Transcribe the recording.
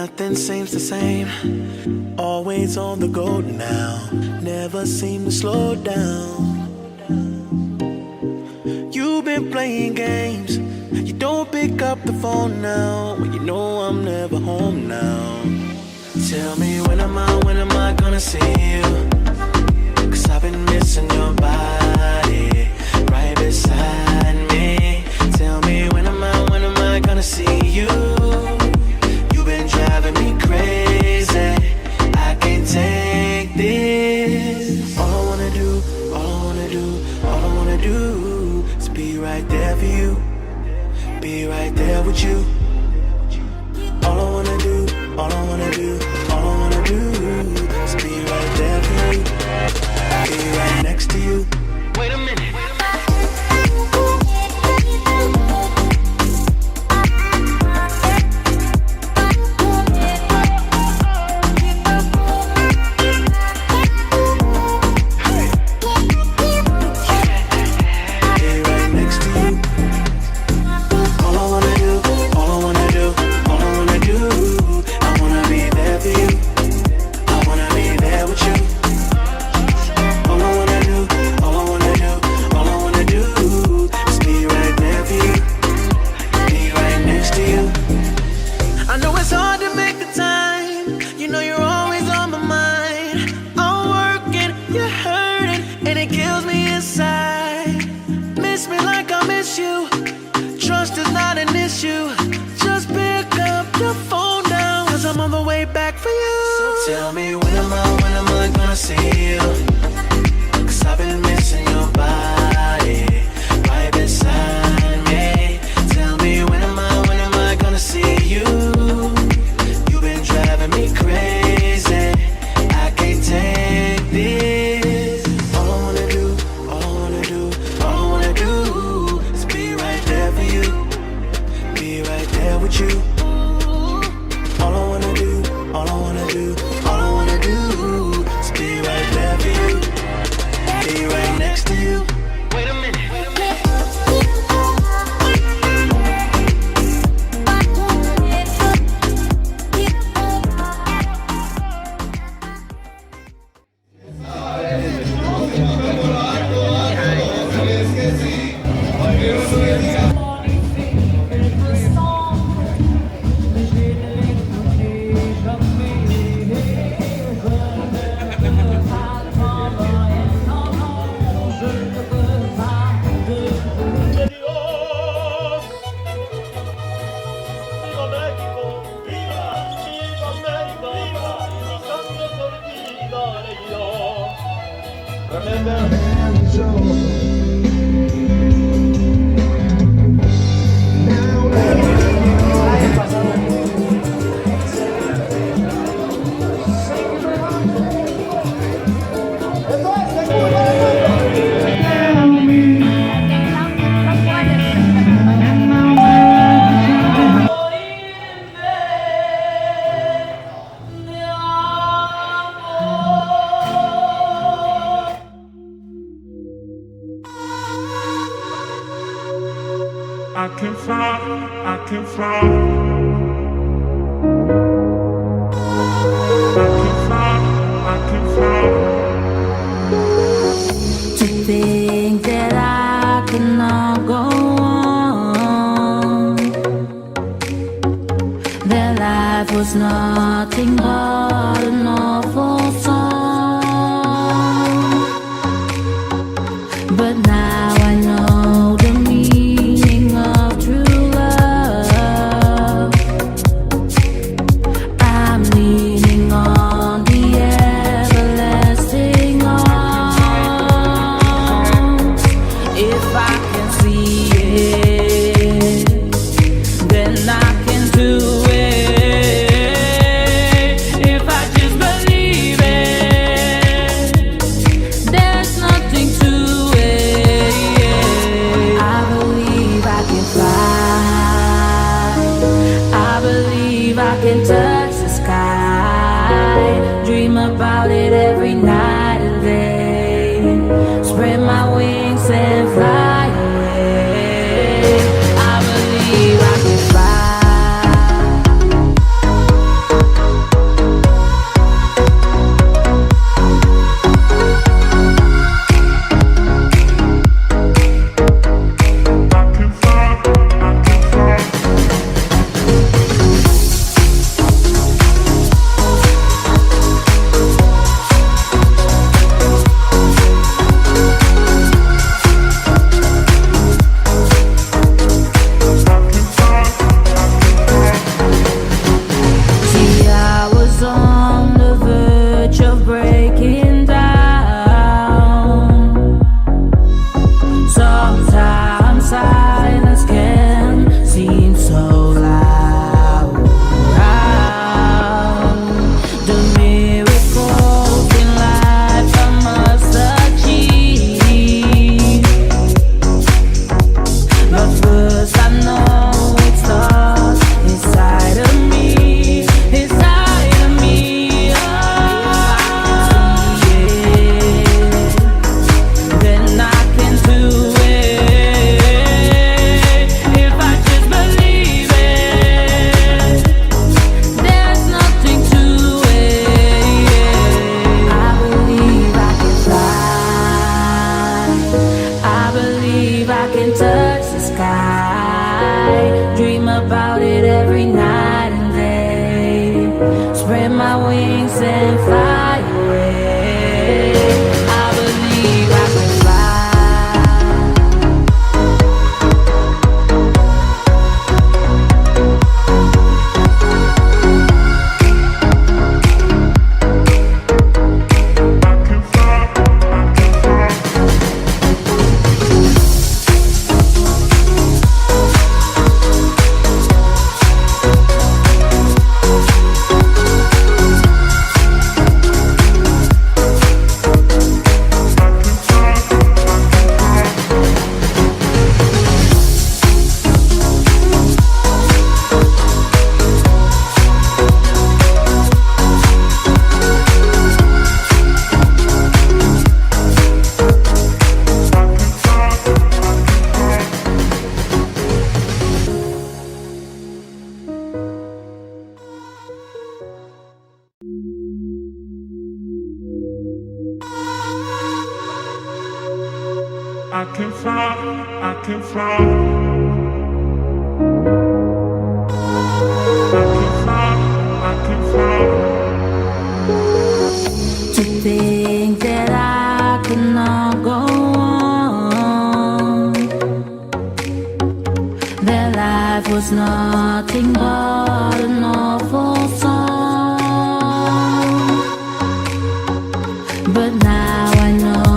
nothing seems the same. Always on the go now, never seem to slow down. You've been playing games, you don't pick up the phone now. Well, you know I'm never home now. Tell me when am I gonna see you? 'Cause I've been missing your body right beside me. Tell me when am I gonna see you? You've been driving me crazy, I can't take this. All I wanna do is be right there for you, be right there with you. All I wanna do is be right there for you, be right next to you. Wait a minute. Tell me when am I gonna see you? 'Cause I've been missing your body right beside me. Tell me when am I gonna see you? You've been driving me crazy, I can't take this. All I wanna do is be right there for you, be right there with you. All I wanna do is be right there for you, be right next to you. Wait a minute. To think that I cannot go on, that life was nothing but an awful song. But now I know the meaning of true love. and fly away. I believe I can fly. I can fly, I can fly. I can fly, I can fly. To think that I could not go on, that life was nothing but an awful song. But now I know